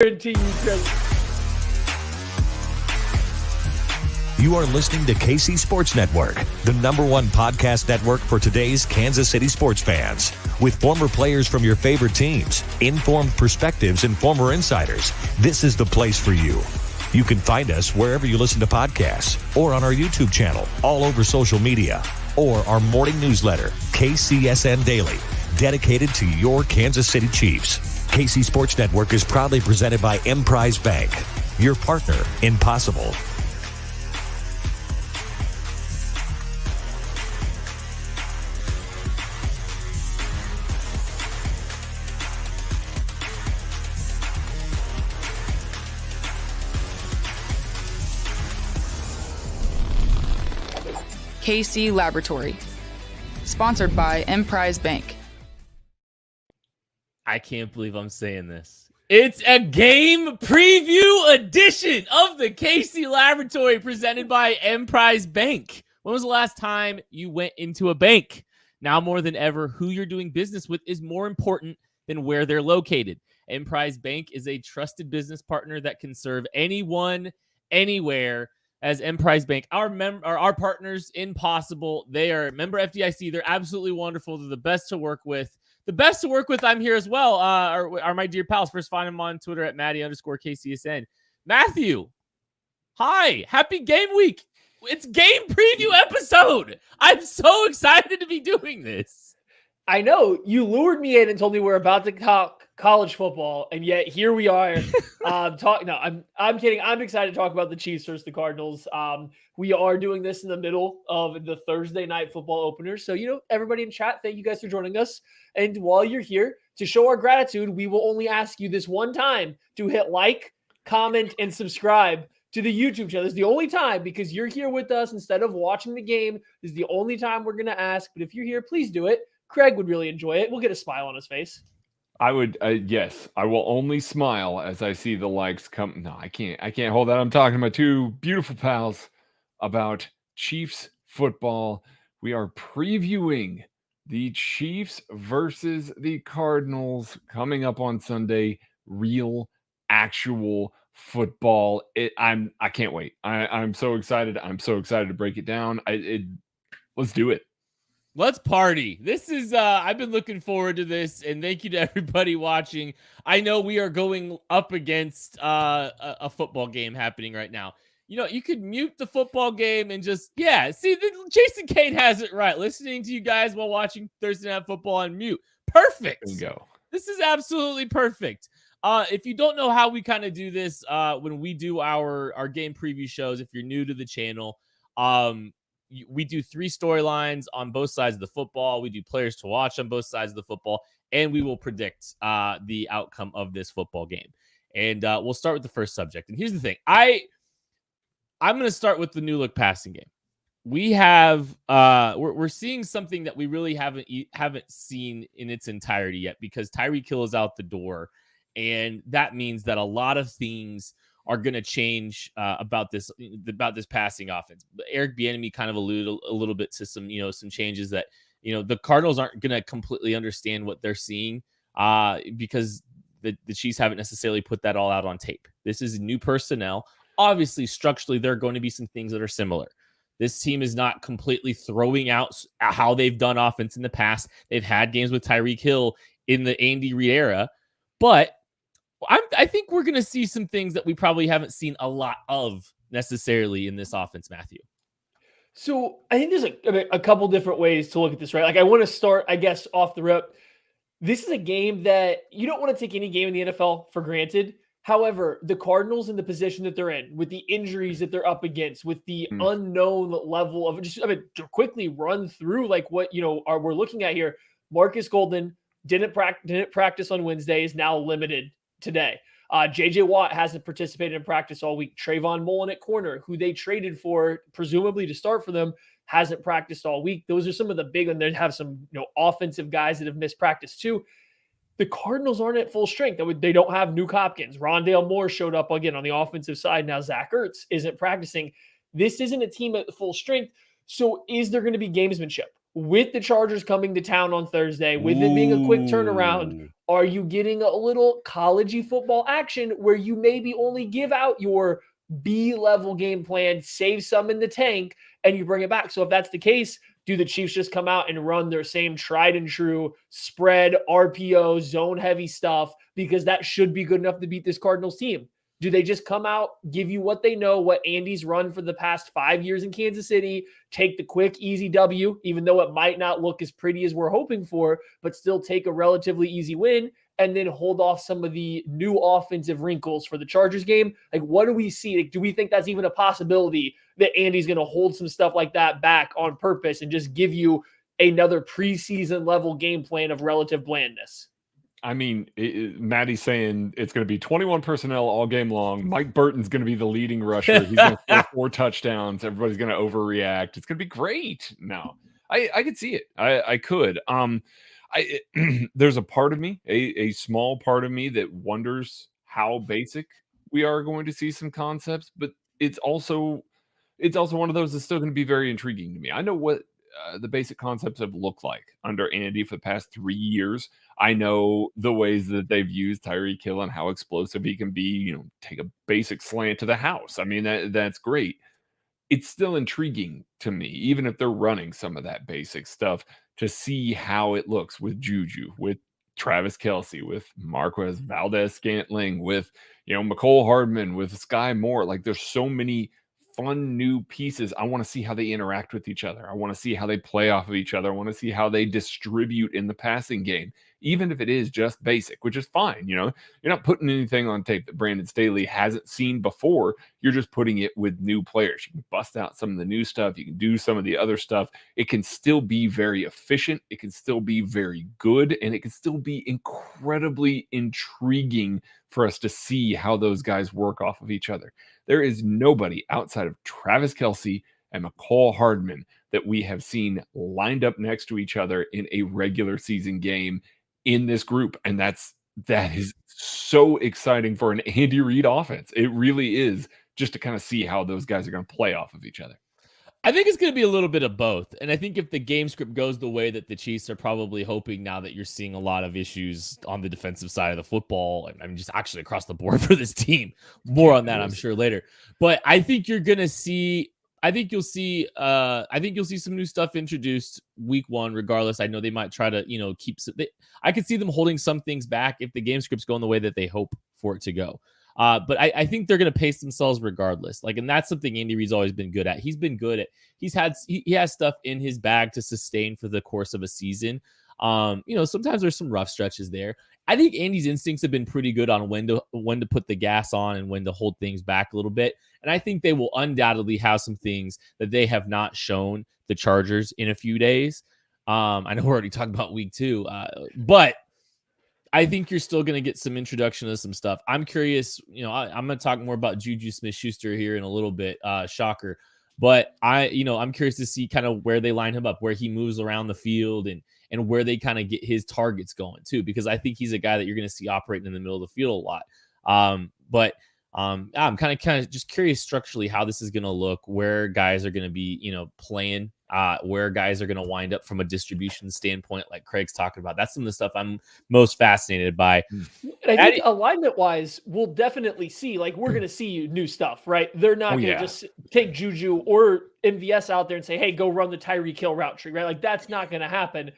guarantee you, Craig. You are listening to KC Sports Network, the #1 podcast network for today's Kansas City sports fans. With former players from your favorite teams, informed perspectives, and former insiders, this is the place for you. You can find us wherever you listen to podcasts or on our YouTube channel, all over social media, or our morning newsletter, KCSN Daily, dedicated to your Kansas City Chiefs. KC Sports Network is proudly presented by Emprise Bank, your partner in possible. KC Laboratory, sponsored by Emprise Bank. I can't believe I'm saying this. It's a game preview edition of the KC Laboratory presented by Emprise Bank. When was the last time you went into a bank? Now more than ever, who you're doing business with is more important than where they're located. Emprise Bank is a trusted business partner that can serve anyone, anywhere. As Emprise Bank, our partners in Possible, they are member FDIC. They're absolutely wonderful. They're the best to work with. The best to work with, I'm here as well, are my dear pals. First, find them on Twitter at Maddie_KCSN. Matthew, hi. Happy game week. It's game preview episode. I'm so excited to be doing this. I know you lured me in and told me we're about to talk college football, and yet here we are. I'm kidding. I'm excited to talk about the Chiefs versus the Cardinals. We are doing this in the middle of the Thursday night football opener. So, everybody in chat, thank you guys for joining us. And while you're here, to show our gratitude, we will only ask you this one time to hit like, comment, and subscribe to the YouTube channel. This is the only time, because you're here with us instead of watching the game. This is the only time we're going to ask. But if you're here, please do it. Craig would really enjoy it. We'll get a smile on his face. I would, yes, I will only smile as I see the likes come. No, I can't hold that. I'm talking to my two beautiful pals about Chiefs football. We are previewing the Chiefs versus the Cardinals coming up on Sunday. Real, actual football. I can't wait. I'm so excited. I'm so excited to break it down. Let's do it. Let's party. This is, I've been looking forward to this, and thank you to everybody watching. I know we are going up against a football game happening right now. You could mute the football game and just, Jason Kane has it right. Listening to you guys while watching Thursday Night Football on mute. Perfect. Bingo. This is absolutely perfect. If you don't know how we kind of do this, when we do our game preview shows, if you're new to the channel, we do 3 storylines on both sides of the football. We do players to watch on both sides of the football, and we will predict the outcome of this football game. And we'll start with the first subject. And here's the thing. I'm going to start with the new look passing game. We have we're seeing something that we really haven't seen in its entirety yet, because Tyreek Hill is out the door, and that means that a lot of things are going to change about this passing offense. Eric Bieniemy kind of alluded a little bit to some changes that, the Cardinals aren't going to completely understand what they're seeing because the Chiefs haven't necessarily put that all out on tape. This is new personnel. Obviously, structurally, there are going to be some things that are similar. This team is not completely throwing out how they've done offense in the past. They've had games with Tyreek Hill in the Andy Reid era, but I think we're going to see some things that we probably haven't seen a lot of necessarily in this offense, Matthew. So I think there's a couple different ways to look at this, right? Like, I want to start, I guess, off the rip. This is a game that you don't want to take any game in the NFL for granted. However, the Cardinals in the position that they're in, with the injuries that they're up against, with the unknown level of to quickly run through like what we're looking at here. Marcus Golden didn't practice on Wednesday, is now limited today. JJ Watt hasn't participated in practice all week. Trayvon Mullen at corner, who they traded for, presumably to start for them, hasn't practiced all week. Those are some of the big ones. They have some offensive guys that have missed practice too. The Cardinals aren't at full strength. They don't have Nuke Hopkins. Rondale Moore showed up again on the offensive side. Now Zach Ertz isn't practicing. This isn't a team at full strength. So is there going to be gamesmanship? With the Chargers coming to town on Thursday, with it being a quick turnaround, Are you getting a little collegey football action where you maybe only give out your B-level game plan, save some in the tank, and you bring it back? So if that's the case, do the Chiefs just come out and run their same tried and true spread, RPO, zone heavy stuff? Because that should be good enough to beat this Cardinals team. Do they just come out, give you what they know, what Andy's run for the past 5 years in Kansas City, take the quick, easy W, even though it might not look as pretty as we're hoping for, but still take a relatively easy win, and then hold off some of the new offensive wrinkles for the Chargers game? Like, what do we see? Like, do we think that's even a possibility that Andy's going to hold some stuff like that back on purpose and just give you another preseason level game plan of relative blandness? I mean, Maddie's saying it's going to be 21 personnel all game long. Mike Burton's going to be the leading rusher. He's going to score 4 touchdowns. Everybody's going to overreact. It's going to be great. No, I could see it. I could. There's a part of me, a small part of me, that wonders how basic we are going to see some concepts, but it's also one of those that's still going to be very intriguing to me. I know what the basic concepts have looked like under Andy for the past 3 years. I know the ways that they've used Tyreek Hill and how explosive he can be. Take a basic slant to the house. I mean, that's great. It's still intriguing to me, even if they're running some of that basic stuff, to see how it looks with Juju, with Travis Kelce, with Marquez Valdez-Scantling, with McCole Hardman, with Sky Moore. Like, there's so many fun new pieces. I want to see how they interact with each other. I want to see how they play off of each other. I want to see how they distribute in the passing game, even if it is just basic, which is fine. You're not putting anything on tape that Brandon Staley hasn't seen before. You're just putting it with new players. You can bust out some of the new stuff. You can do some of the other stuff. It can still be very efficient. It can still be very good. And it can still be incredibly intriguing for us to see how those guys work off of each other. There is nobody outside of Travis Kelce and McCole Hardman that we have seen lined up next to each other in a regular season game in this group. And that is so exciting for an Andy Reid offense. It really is, just to kind of see how those guys are going to play off of each other. I think it's going to be a little bit of both. And I think if the game script goes the way that the Chiefs are probably hoping, now that you're seeing a lot of issues on the defensive side of the football, and I'm just actually across the board for this team, more on that, I'm sure, later. But I think you're going to see, I think you'll see some new stuff introduced week 1, regardless. I know they might try to, I could see them holding some things back if the game script's going the way that they hope for it to go. But I think they're going to pace themselves regardless. And that's something Andy Reid's always been good at. He has stuff in his bag to sustain for the course of a season. Sometimes there's some rough stretches there. I think Andy's instincts have been pretty good on when to put the gas on and when to hold things back a little bit. And I think they will undoubtedly have some things that they have not shown the Chargers in a few days. I know we're already talking about week 2, but I think you're still going to get some introduction to some stuff. I'm curious, I'm going to talk more about Juju Smith-Schuster here in a little bit, shocker. But I'm curious to see kind of where they line him up, where he moves around the field, and where they kind of get his targets going too, because I think he's a guy that you're going to see operating in the middle of the field a lot. I'm kind of just curious structurally how this is going to look, where guys are going to be, playing, where guys are going to wind up from a distribution standpoint, like Craig's talking about. That's some of the stuff I'm most fascinated by. And I think alignment-wise, we'll definitely see, we're going to see new stuff, right? They're not going to just take Juju or MVS out there and say, hey, go run the Tyreek Hill route tree, right? That's not going to happen.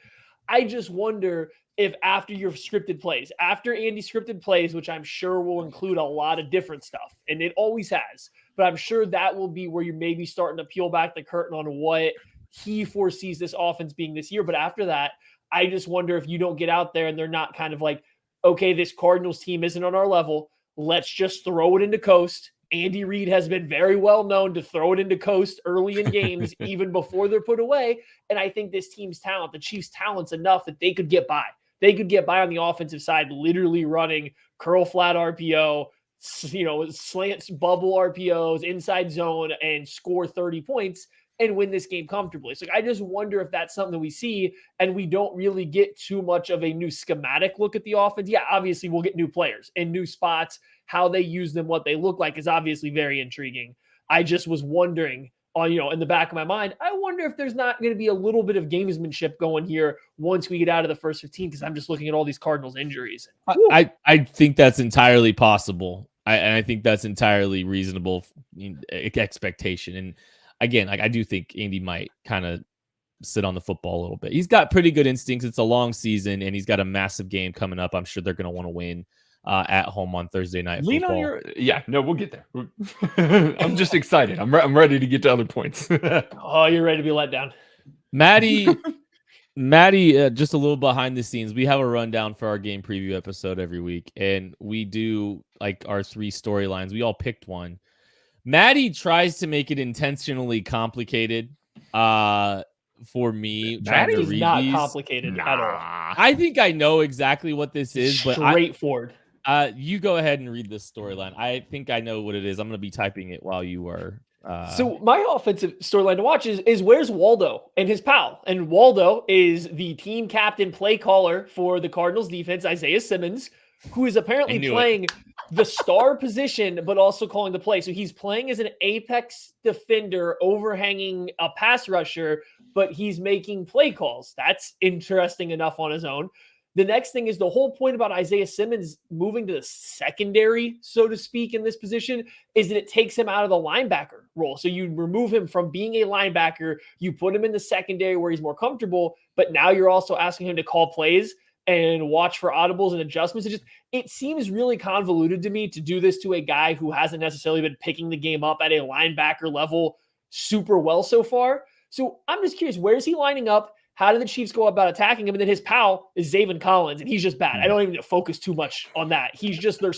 I just wonder if after your scripted plays, after Andy's scripted plays, which I'm sure will include a lot of different stuff, and it always has, but I'm sure that will be where you're maybe starting to peel back the curtain on what he foresees this offense being this year. But after that, I just wonder if you don't get out there and they're not kind of like, okay, this Cardinals team isn't on our level. Let's just throw it into coast. Andy Reid has been very well known to throw it into coast early in games, even before they're put away. And I think this team's talent, the Chiefs' talent's enough that they could get by. They could get by on the offensive side, literally running curl flat RPO, slants, bubble RPOs, inside zone, and score 30 points and win this game comfortably. So I just wonder if that's something that we see, and we don't really get too much of a new schematic look at the offense. Yeah, obviously we'll get new players and new spots. How they use them, what they look like is obviously very intriguing. I just was wondering on, in the back of my mind, I wonder if there's not going to be a little bit of gamesmanship going here once we get out of the first 15, because I'm just looking at all these Cardinals injuries. I think that's entirely possible. I think that's entirely reasonable expectation. And again, like I do think Andy might kind of sit on the football a little bit. He's got pretty good instincts. It's a long season, and he's got a massive game coming up. I'm sure they're going to want to win at home on Thursday night. Lean football. on your no, we'll get there. I'm just excited. I'm ready to get to other points. Oh, you're ready to be let down, Maddie. Just a little behind the scenes. We have a rundown for our game preview episode every week, and we do like our 3 storylines. We all picked one. Maddie tries to make it intentionally complicated for me. That is not these. complicated at all. I think I know exactly what this is, but straightforward. You go ahead and read this storyline. I think I know what it is. I'm going to be typing it while you are. So my offensive storyline to watch is where's Waldo and his pal? And Waldo is the team captain play caller for the Cardinals defense, Isaiah Simmons, who is apparently playing the star position, but also calling the play. So he's playing as an apex defender, overhanging a pass rusher, but he's making play calls. That's interesting enough on his own. The next thing is the whole point about Isaiah Simmons moving to the secondary, so to speak, in this position is that it takes him out of the linebacker role. So you remove him from being a linebacker, you put him in the secondary where he's more comfortable, but now you're also asking him to call plays and watch for audibles and adjustments. It seems really convoluted to me to do this to a guy who hasn't necessarily been picking the game up at a linebacker level super well so far. So I'm just curious, where is he lining up? How do the Chiefs go about attacking him? And then his pal is Zaven Collins, and he's just bad. I don't even focus too much on that. He's just their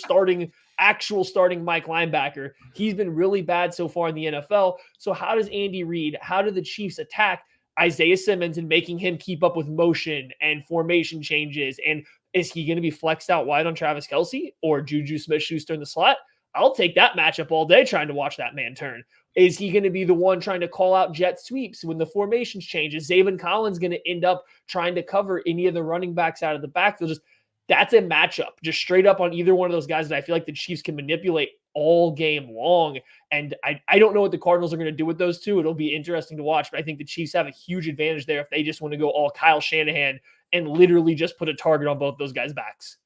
actual starting Mike linebacker. He's been really bad so far in the NFL. So how does Andy Reid, how do the Chiefs attack Isaiah Simmons and making him keep up with motion and formation changes? And is he going to be flexed out wide on Travis Kelce or Juju Smith-Schuster in the slot? I'll take that matchup all day trying to watch that man turn. Is he going to be the one trying to call out jet sweeps when the formations change? Is Zaven Collins going to end up trying to cover any of the running backs out of the backfield? That's a matchup just straight up on either one of those guys that I feel like the Chiefs can manipulate all game long. And I don't know what the Cardinals are going to do with those two. It'll be interesting to watch, but I think the Chiefs have a huge advantage there if they just want to go all Kyle Shanahan and literally just put a target on both those guys' backs.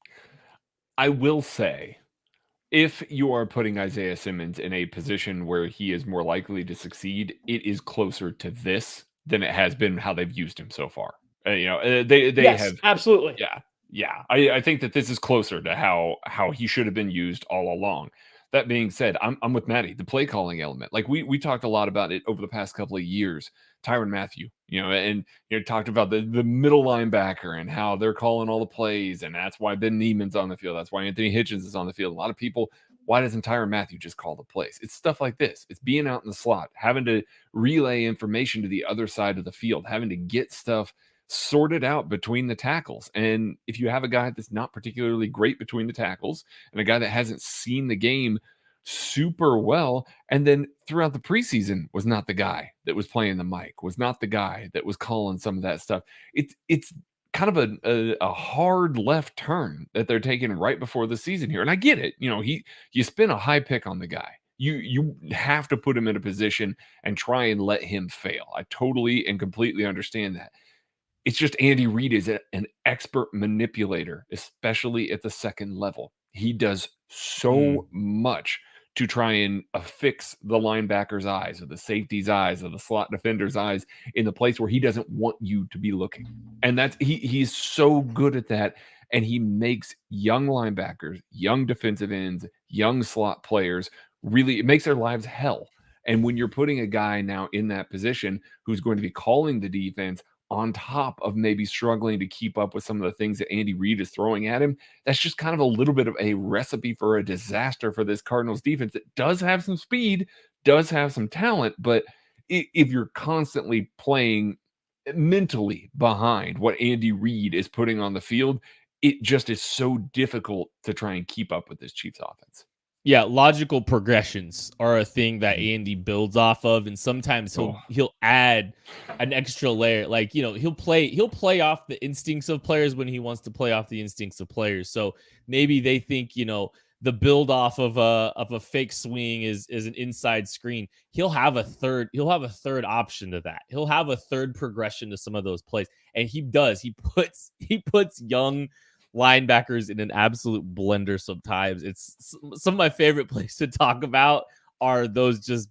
I will say, if you are putting Isaiah Simmons in a position where he is more likely to succeed, it is closer to this than it has been how they've used him so far. They yes, have absolutely. Yeah. I think that this is closer to how he should have been used all along. That being said, I'm with Maddie. The play calling element, like we talked a lot about it over the past couple of years. Tyrann Mathieu, and talked about the middle linebacker and how they're calling all the plays, and that's why Ben Neiman's on the field. That's why Anthony Hitchens is on the field. A lot of people, why doesn't Tyrann Mathieu just call the plays? It's stuff like this. It's being out in the slot, having to relay information to the other side of the field, having to get stuff sorted out between the tackles. And if you have a guy that's not particularly great between the tackles and a guy that hasn't seen the game super well, and then throughout the preseason was not the guy that was playing the mic, was not the guy that was calling some of that stuff, it's kind of a hard left turn that they're taking right before the season here. And I get it. You spend a high pick on the guy. You have to put him in a position and try and let him fail. I totally and completely understand that. It's just Andy Reid is an expert manipulator, especially at the second level. He does so much to try and affix the linebacker's eyes or the safety's eyes or the slot defender's eyes in the place where he doesn't want you to be looking. And that's he's so good at that. And he makes young linebackers, young defensive ends, young slot players, really, it makes their lives hell. And when you're putting a guy now in that position who's going to be calling the defense on top of maybe struggling to keep up with some of the things that Andy Reid is throwing at him, that's just kind of a little bit of a recipe for a disaster for this Cardinals defense that does have some speed, does have some talent, but if you're constantly playing mentally behind what Andy Reid is putting on the field, it just is so difficult to try and keep up with this Chiefs offense. Yeah, logical progressions are a thing that Andy builds off of, and sometimes he'll add an extra layer. Like, he'll play off the instincts of players when he wants to play off the instincts of players. So maybe they think, the build off of a fake swing is an inside screen. He'll have a third option to that. He'll have a third progression to some of those plays. And he does. He puts young linebackers in an absolute blender sometimes. It's some of my favorite plays to talk about are those just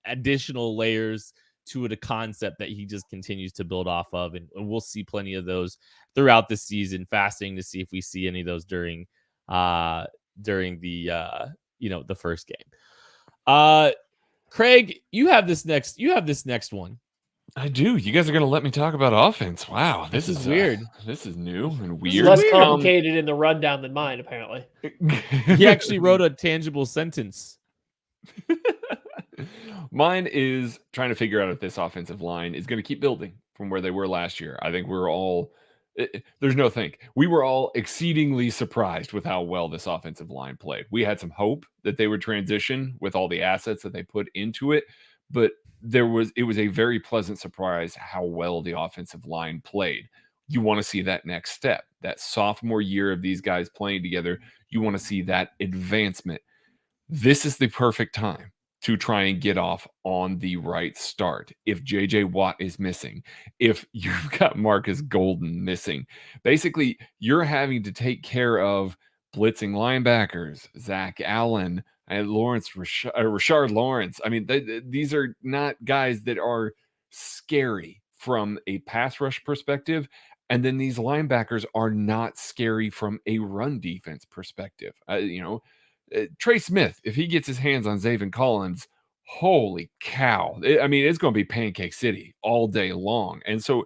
additional layers to a concept that he just continues to build off of. And we'll see plenty of those throughout the season. Fascinating to see if we see any of those during the the first game. Craig, you have this next one. I do. You guys are going to let me talk about offense. Wow, This is weird. This is new and It's weird. less complicated in the rundown than mine, apparently. He actually wrote a tangible sentence. Mine is trying to figure out if this offensive line is going to keep building from where they were last year. I think we're all there's no think. We were all exceedingly surprised with how well this offensive line played. We had some hope that they would transition with all the assets that they put into it, but it was a very pleasant surprise how well the offensive line played. You want to see that next step, that sophomore year of these guys playing together. You want to see that advancement. This is the perfect time to try and get off on the right start. If JJ Watt is missing, if you've got Marcus Golden missing, basically you're having to take care of blitzing linebackers, Zach Allen and Rashard Lawrence. I mean, these are not guys that are scary from a pass rush perspective. And then these linebackers are not scary from a run defense perspective. Trey Smith, if he gets his hands on Zaven Collins, holy cow. I mean, it's going to be Pancake City all day long. And so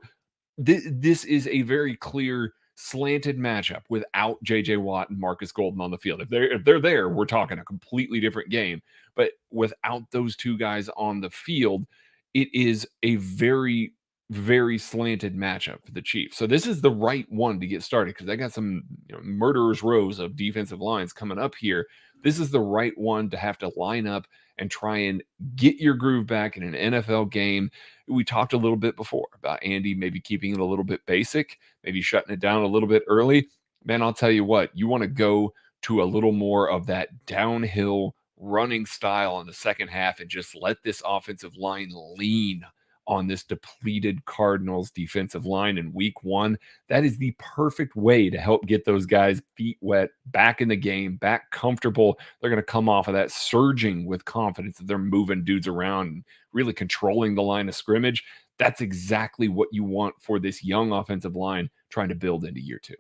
this is a very clear slanted matchup without JJ Watt and Marcus Golden on the field. If they're there, we're talking a completely different game. But without those two guys on the field, it is a very, very slanted matchup for the Chiefs. So this is the right one to get started because they got some murderer's rows of defensive lines coming up here. This is the right one to have to line up and try and get your groove back in an NFL game. We talked a little bit before about Andy maybe keeping it a little bit basic, maybe shutting it down a little bit early. Man, I'll tell you what, you want to go to a little more of that downhill running style in the second half and just let this offensive line lean on this depleted Cardinals defensive line in week one. That is the perfect way to help get those guys feet wet, back in the game, back comfortable. They're going to come off of that surging with confidence that they're moving dudes around and really controlling the line of scrimmage. That's exactly what you want for this young offensive line trying to build into year two.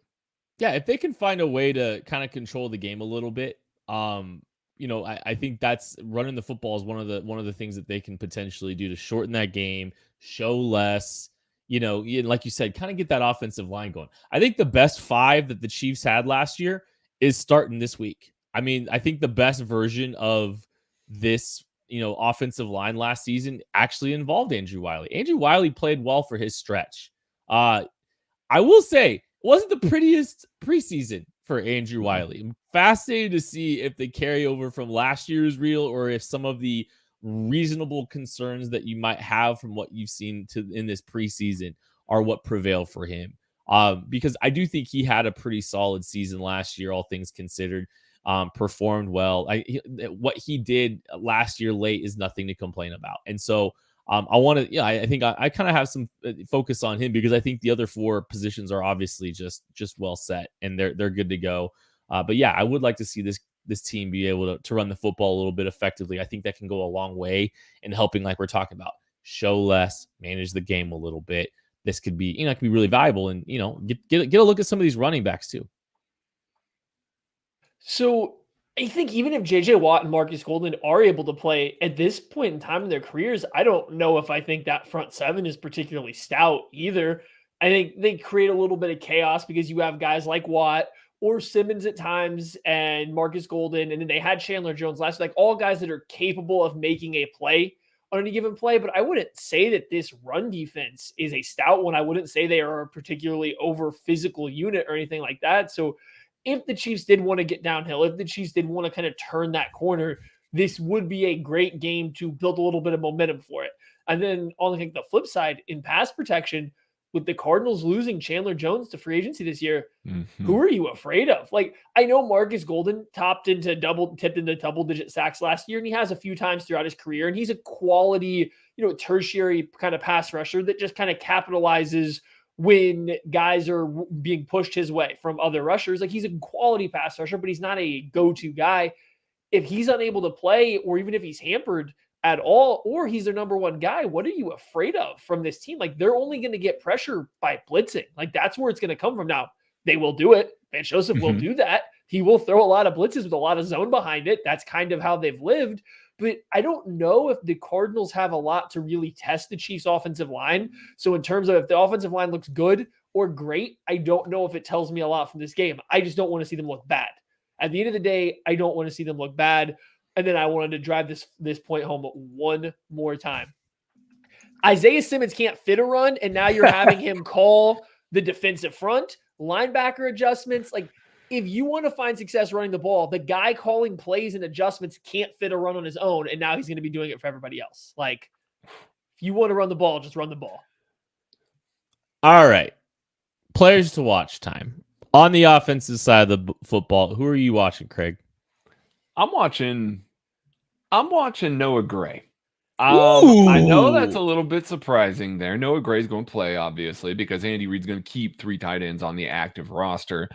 Yeah, if they can find a way to kind of control the game a little bit, I think that's running the football is one of the things that they can potentially do to shorten that game, show less, like you said, kind of get that offensive line going. I think the best 5 that the Chiefs had last year is starting this week. I mean, I think the best version of this, offensive line last season actually involved Andrew Wiley. Andrew Wiley played well for his stretch. I will say, it wasn't the prettiest preseason for Andrew Wiley. I'm fascinated to see if the carryover from last year is real or if some of the reasonable concerns that you might have from what you've seen in this preseason are what prevail for him. Because I do think he had a pretty solid season last year, all things considered, performed well. What he did last year late is nothing to complain about. And so I want to, I think I kind of have some focus on him because I think the other 4 positions are obviously just well set and they're good to go. But yeah, I would like to see this team be able to run the football a little bit effectively. I think that can go a long way in helping, like we're talking about, show less, manage the game a little bit. This could be, it could be really valuable and, get a look at some of these running backs too. So I think even if JJ Watt and Marcus Golden are able to play at this point in time in their careers, I don't know if I think that front 7 is particularly stout either. I think they create a little bit of chaos because you have guys like Watt or Simmons at times and Marcus Golden. And then they had Chandler Jones last, like all guys that are capable of making a play on any given play. But I wouldn't say that this run defense is a stout one. I wouldn't say they are a particularly over physical unit or anything like that. So if the Chiefs did want to get downhill, if the Chiefs did want to kind of turn that corner, this would be a great game to build a little bit of momentum for it. And then on the flip side, in pass protection, with the Cardinals losing Chandler Jones to free agency this year, Mhm. who are you afraid of? Like, I know Marcus Golden tipped into double-digit sacks last year, and he has a few times throughout his career, and he's a quality, tertiary kind of pass rusher that just kind of capitalizes when guys are being pushed his way from other rushers. Like, he's a quality pass rusher, but he's not a go-to guy. If he's unable to play, or even if he's hampered at all, or he's their number one guy, what are you afraid of from this team? Like, they're only going to get pressure by blitzing. Like, that's where it's going to come from. Now, they will do it. Van Joseph will do that. He will throw a lot of blitzes with a lot of zone behind it. That's kind of how they've lived. But I don't know if the Cardinals have a lot to really test the Chiefs' offensive line. So in terms of if the offensive line looks good or great, I don't know if it tells me a lot from this game. I just don't want to see them look bad. At the end of the day, I don't want to see them look bad. And then I wanted to drive this point home one more time. Isaiah Simmons can't fit a run, and now you're having him call the defensive front, linebacker adjustments. Like, if you want to find success running the ball, the guy calling plays and adjustments can't fit a run on his own, and now he's going to be doing it for everybody else. Like, if you want to run the ball, just run the ball. All right. Players to watch time. On the offensive side of the football, who are you watching, Craig? I'm watching Noah Gray. I know that's a little bit surprising there. Noah Gray's going to play, obviously, because Andy Reid's going to keep 3 tight ends on the active roster.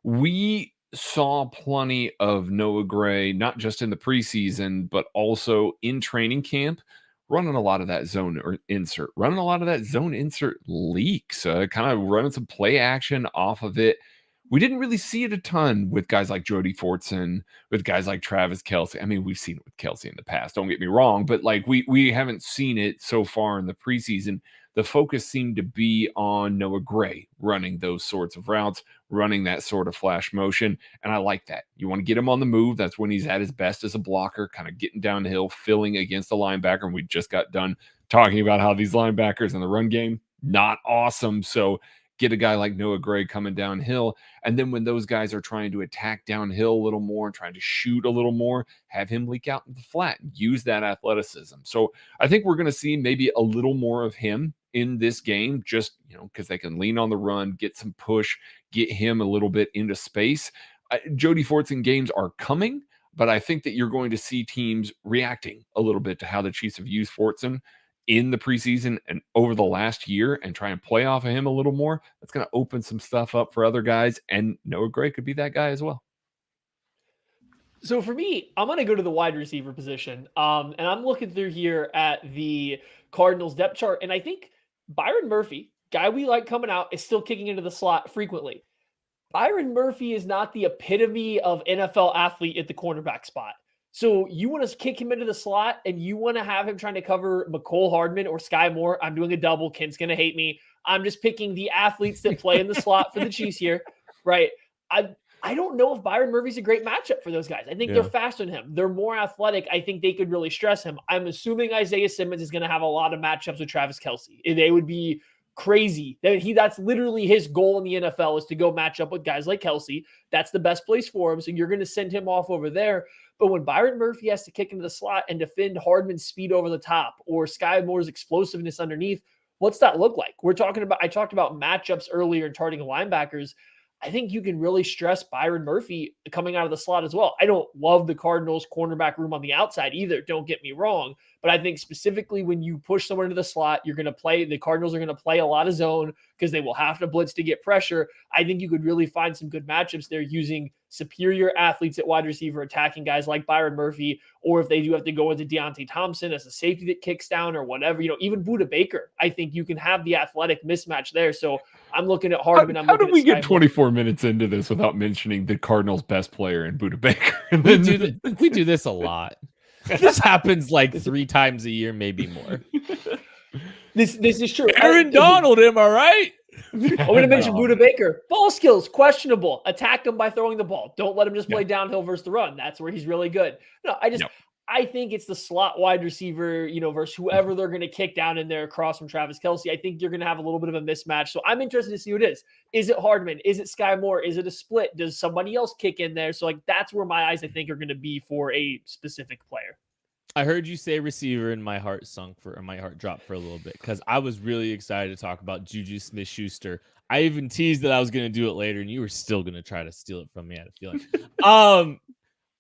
We saw plenty of Noah Gray, not just in the preseason, but also in training camp, running a lot of that zone insert leaks, kind of running some play action off of it. We didn't really see it a ton with guys like Jody Fortson, with guys like Travis Kelce. I mean, we've seen it with Kelce in the past, don't get me wrong, but like we haven't seen it so far in the preseason. The focus seemed to be on Noah Gray running those sorts of routes, running that sort of flash motion, and I like that. You want to get him on the move. That's when he's at his best as a blocker, kind of getting down the hill, filling against the linebacker, and we just got done talking about how these linebackers in the run game, not awesome, so get a guy like Noah Gray coming downhill. And then when those guys are trying to attack downhill a little more and trying to shoot a little more, have him leak out into the flat and use that athleticism. So I think we're going to see maybe a little more of him in this game, just, because they can lean on the run, get some push, get him a little bit into space. Jody Fortson games are coming, but I think that you're going to see teams reacting a little bit to how the Chiefs have used Fortson in the preseason and over the last year and try and play off of him a little more. That's going to open some stuff up for other guys, and Noah Gray could be that guy as well. So for me, I'm going to go to the wide receiver position. And I'm looking through here at the Cardinals depth chart, and I think Byron Murphy, guy we like coming out, is still kicking into the slot frequently. Byron Murphy is not the epitome of NFL athlete at the cornerback spot. So you want to kick him into the slot and you want to have him trying to cover McCole Hardman or Sky Moore. I'm doing a double. Kent's going to hate me. I'm just picking the athletes that play in the slot for the Chiefs here, right? I don't know if Byron Murphy's a great matchup for those guys. I think they're faster than him. They're more athletic. I think they could really stress him. I'm assuming Isaiah Simmons is going to have a lot of matchups with Travis Kelce. They would be crazy. That's literally his goal in the NFL, is to go match up with guys like Kelce. That's the best place for him. So you're going to send him off over there. But when Byron Murphy has to kick into the slot and defend Hardman's speed over the top or Sky Moore's explosiveness underneath, what's that look like? I talked about matchups earlier and targeting linebackers. I think you can really stress Byron Murphy coming out of the slot as well. I don't love the Cardinals cornerback room on the outside either. Don't get me wrong. But I think specifically when you push someone into the slot, the Cardinals are going to play a lot of zone because they will have to blitz to get pressure. I think you could really find some good matchups there using superior athletes at wide receiver, attacking guys like Byron Murphy, or if they do have to go into Deontay Thompson as a safety that kicks down or whatever, even Budda Baker. I think you can have the athletic mismatch there. So I'm looking at Hardman. How did we get 24 minutes into this without mentioning the Cardinals' best player in Budda Baker? We do this a lot. This happens like 3 times a year, maybe more. This is true. Aaron Donald, am I right? I'm going to mention Budda Baker. Ball skills, questionable. Attack him by throwing the ball. Don't let him just play downhill versus the run. That's where he's really good. No, I think it's the slot wide receiver, versus whoever they're going to kick down in there across from Travis Kelce. I think you're going to have a little bit of a mismatch. So I'm interested to see who it is. Is it Hardman? Is it Sky Moore? Is it a split? Does somebody else kick in there? So that's where my eyes, I think, are going to be for a specific player. I heard you say receiver and my heart dropped for a little bit because I was really excited to talk about Juju Smith-Schuster. I even teased that I was going to do it later, and you were still going to try to steal it from me. I had a feeling.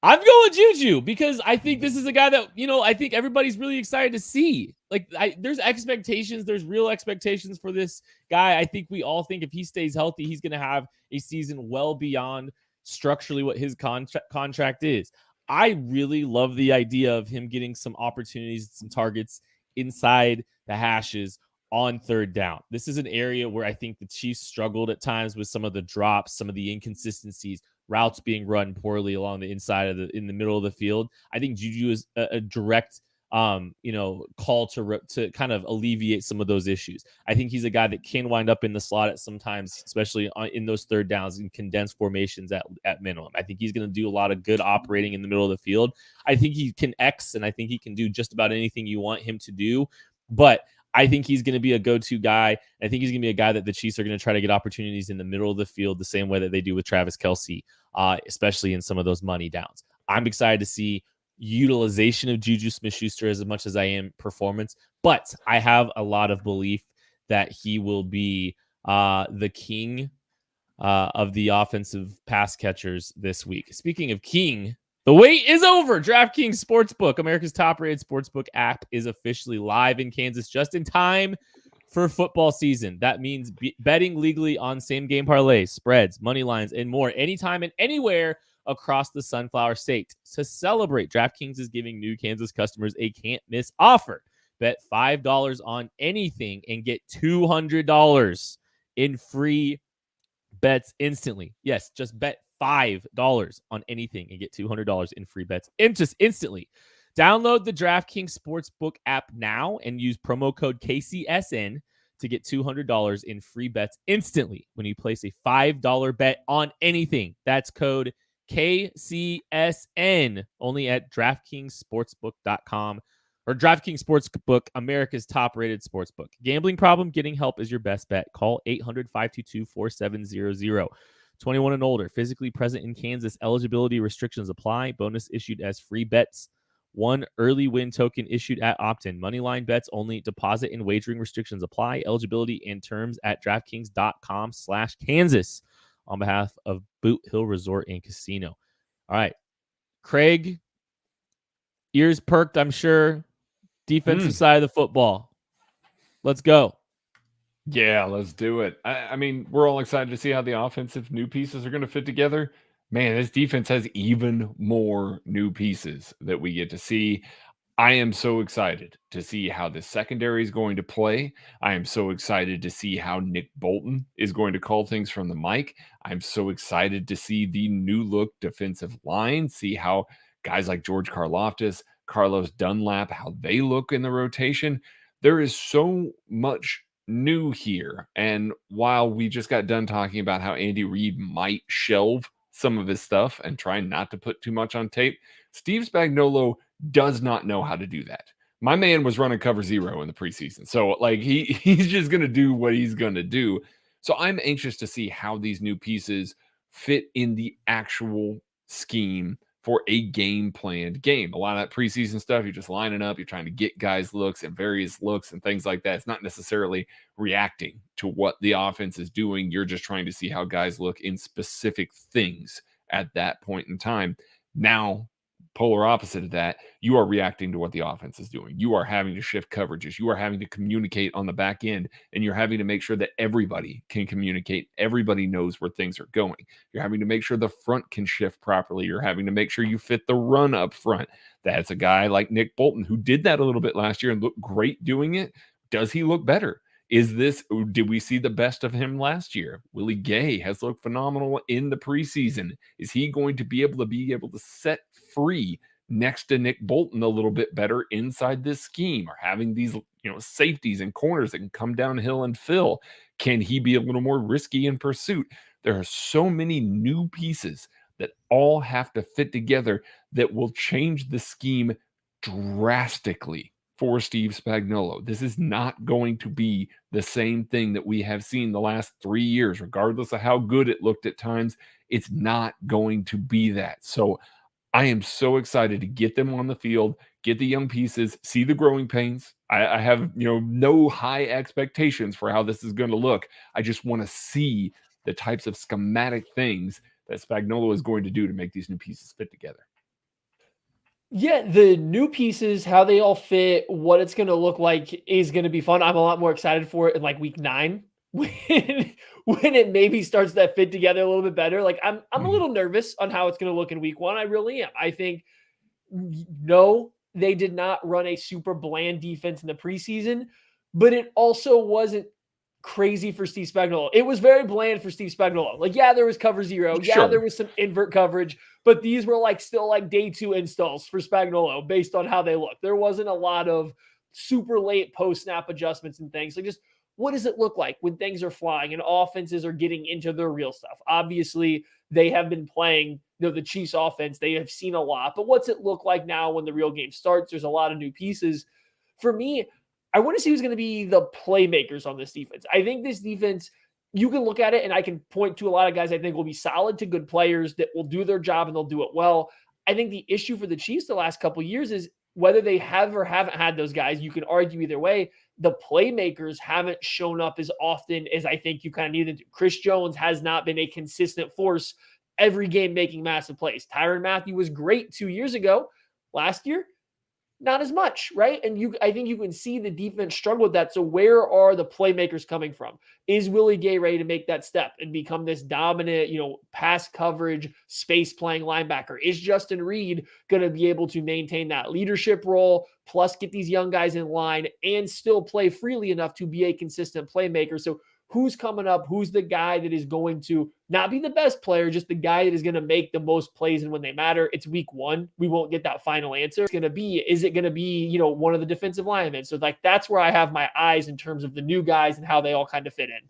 I'm going Juju because I think this is a guy that, I think everybody's really excited to see. Like, there's expectations. There's real expectations for this guy. I think we all think if he stays healthy, he's going to have a season well beyond structurally what his contract is. I really love the idea of him getting some opportunities, some targets inside the hashes on third down. This is an area where I think the Chiefs struggled at times with some of the drops, some of the inconsistencies, routes being run poorly along the inside in the middle of the field. I think Juju is a direct call to kind of alleviate some of those issues. I think he's a guy that can wind up in the slot at sometimes, especially in those third downs and condensed formations at minimum. I think he's going to do a lot of good operating in the middle of the field. I think he can and I think he can do just about anything you want him to do, but I think he's going to be a go-to guy. I think he's going to be a guy that the Chiefs are going to try to get opportunities in the middle of the field the same way that they do with Travis Kelce, especially in some of those money downs. I'm excited to see utilization of Juju Smith-Schuster as much as I am performance, but I have a lot of belief that he will be the king of the offensive pass catchers this week. Speaking of king, the wait is over. DraftKings Sportsbook, America's top-rated sportsbook app, is officially live in Kansas just in time for football season. That means betting legally on same-game parlays, spreads, money lines, and more anytime and anywhere across the Sunflower State. To celebrate, DraftKings is giving new Kansas customers a can't-miss offer. Bet $5 on anything and get $200 in free bets instantly. Yes, just bet $5 on anything and get $200 in free bets instantly. Download the DraftKings Sportsbook app now and use promo code KCSN to get $200 in free bets instantly when you place a $5 bet on anything. That's code KCSN only at DraftKingsSportsbook.com or DraftKings Sportsbook, America's top-rated sportsbook. Gambling problem? Getting help is your best bet. Call 800-522-4700. 21 and older, physically present in Kansas. Eligibility restrictions apply. Bonus issued as free bets. 1 early win token issued at opt-in. Moneyline bets only. Deposit and wagering restrictions apply. Eligibility and terms at DraftKings.com/Kansas on behalf of Boot Hill Resort and Casino. All right, Craig, ears perked, I'm sure. Defensive side of the football. Let's go. Yeah, let's do it. I mean, we're all excited to see how the offensive new pieces are going to fit together. Man, this defense has even more new pieces that we get to see. I am so excited to see how the secondary is going to play. I am so excited to see how Nick Bolton is going to call things from the mic. I'm so excited to see the new look defensive line, see how guys like George Karlaftis, Carlos Dunlap, how they look in the rotation. There is so much new here. And while we just got done talking about how Andy Reid might shelve some of his stuff and try not to put too much on tape, Steve Spagnuolo does not know how to do that. My man was running cover 0 in the preseason. So like he's just going to do what he's going to do. So I'm anxious to see how these new pieces fit in the actual scheme for a game planned game. A lot of that preseason stuff, you're just lining up, you're trying to get guys looks and various looks and things like that. It's not necessarily reacting to what the offense is doing. You're just trying to see how guys look in specific things at that point in time. Now, polar opposite of that, you are reacting to what the offense is doing. You are having to shift coverages. You are having to communicate on the back end, and you're having to make sure that everybody can communicate. Everybody knows where things are going. You're having to make sure the front can shift properly. You're having to make sure you fit the run up front. That's a guy like Nick Bolton who did that a little bit last year and looked great doing it. Does he look better? Did we see the best of him last year? Willie Gay has looked phenomenal in the preseason. Is he going to be able to set free next to Nick Bolton a little bit better inside this scheme, or having these, safeties and corners that can come downhill and fill? Can he be a little more risky in pursuit? There are so many new pieces that all have to fit together that will change the scheme drastically for Steve Spagnuolo. This is not going to be the same thing that we have seen the last 3 years, regardless of how good it looked at times. It's not going to be that. So I am so excited to get them on the field, get the young pieces, see the growing pains. I have, no high expectations for how this is going to look. I just want to see the types of schematic things that Spagnuolo is going to do to make these new pieces fit together. Yeah, the new pieces, how they all fit, what it's going to look like is going to be fun. I'm a lot more excited for it in like week 9 when it maybe starts that fit together a little bit better. Like I'm a little nervous on how it's going to look in week 1. I really am. I think no, they did not run a super bland defense in the preseason, but it also wasn't crazy for Steve Spagnuolo. It was very bland for Steve Spagnuolo. Like, yeah, there was cover 0. Yeah, Sure. there was some invert coverage, but these were still day 2 installs for Spagnuolo based on how they look. There wasn't a lot of super late post-snap adjustments and things. Like, just what does it look like when things are flying and offenses are getting into their real stuff? Obviously, they have been playing the Chiefs offense. They have seen a lot, but what's it look like now when the real game starts? There's a lot of new pieces. For me, I want to see who's going to be the playmakers on this defense. I think this defense, you can look at it and I can point to a lot of guys I think will be solid to good players that will do their job and they'll do it well. I think the issue for the Chiefs the last couple of years is whether they have or haven't had those guys. You can argue either way. The playmakers haven't shown up as often as I think you kind of needed to. Chris Jones has not been a consistent force every game making massive plays. Tyrann Mathieu was great 2 years ago. Last year, not as much, right? And I think you can see the defense struggle with that. So where are the playmakers coming from? Is Willie Gay ready to make that step and become this dominant, pass coverage, space playing linebacker? Is Justin Reed going to be able to maintain that leadership role, plus get these young guys in line and still play freely enough to be a consistent playmaker? So who's coming up? Who's the guy that is going to not be the best player, just the guy that is going to make the most plays and when they matter? It's week 1. We won't get that final answer. Is it going to be, one of the defensive linemen? So that's where I have my eyes in terms of the new guys and how they all kind of fit in.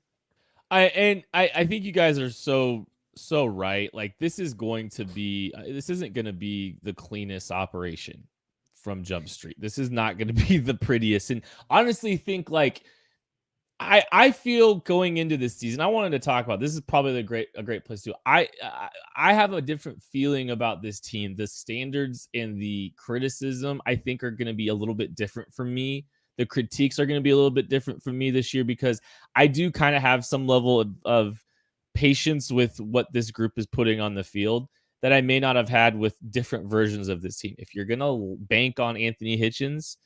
I think you guys are so right. Like this isn't going to be the cleanest operation from Jump Street. This is not going to be the prettiest. And honestly think I feel going into this season, I wanted to talk about, this is probably a great place to. I have a different feeling about this team. The standards and the criticism, I think, are going to be a little bit different for me. The critiques are going to be a little bit different for me this year because I do kind of have some level of patience with what this group is putting on the field that I may not have had with different versions of this team. If you're going to bank on Anthony Hitchens,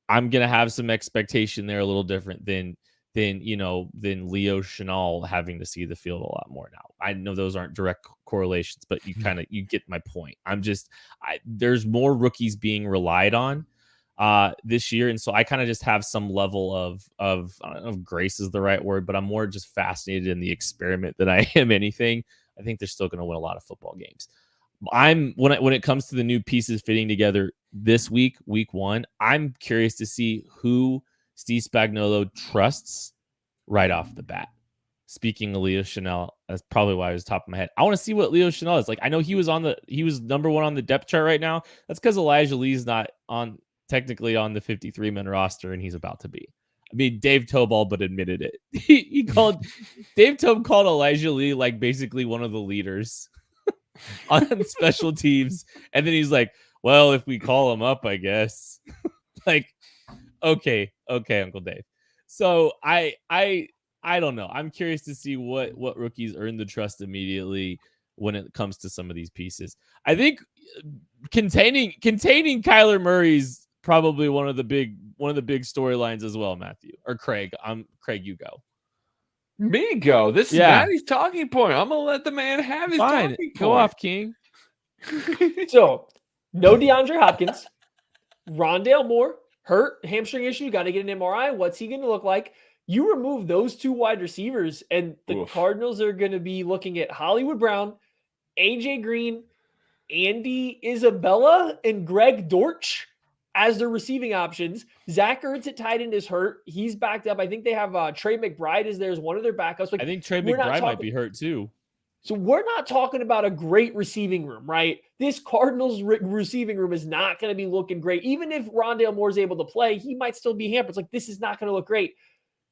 I'm going to have some expectation there a little different than Leo Chenal having to see the field a lot more now. I know those aren't direct correlations, but you get my point. There's more rookies being relied on this year, and so I kind of just have some level of I don't know if grace is the right word, but I'm more just fascinated in the experiment than I am anything. I think they're still going to win a lot of football games. When it comes to the new pieces fitting together this week 1, I'm curious to see who Steve Spagnuolo trusts right off the bat. Speaking of Leo Chenal, that's probably why it was top of my head. I want to see what Leo Chenal is like. I know he was number 1 on the depth chart right now. That's because Elijah Lee's not technically on the 53-man roster, and he's about to be. I mean, Dave Tobal, but admitted it. Dave Tobe called Elijah Lee like basically one of the leaders on special teams, and then he's like, "Well, if we call him up, I guess." Like, okay, Uncle Dave. So I don't know. I'm curious to see what rookies earn the trust immediately when it comes to some of these pieces. I think containing Kyler Murray's probably one of the big storylines as well, Matthew or Craig. Craig, you go. Me go. This is Matty's talking point. I'm gonna let the man have his talking point. Go off, King. So, no DeAndre Hopkins, Rondale Moore. Hurt, hamstring issue, got to get an MRI. What's he going to look like? You remove those 2 wide receivers, and the Cardinals are going to be looking at Hollywood Brown, AJ Green, Andy Isabella, and Greg Dortch as their receiving options. Zach Ertz at tight end is hurt. He's backed up. I think they have Trey McBride is there as one of their backups. I think Trey McBride might be hurt too. So we're not talking about a great receiving room, right? This Cardinals receiving room is not going to be looking great. Even if Rondale Moore is able to play, he might still be hampered. It's like, this is not going to look great.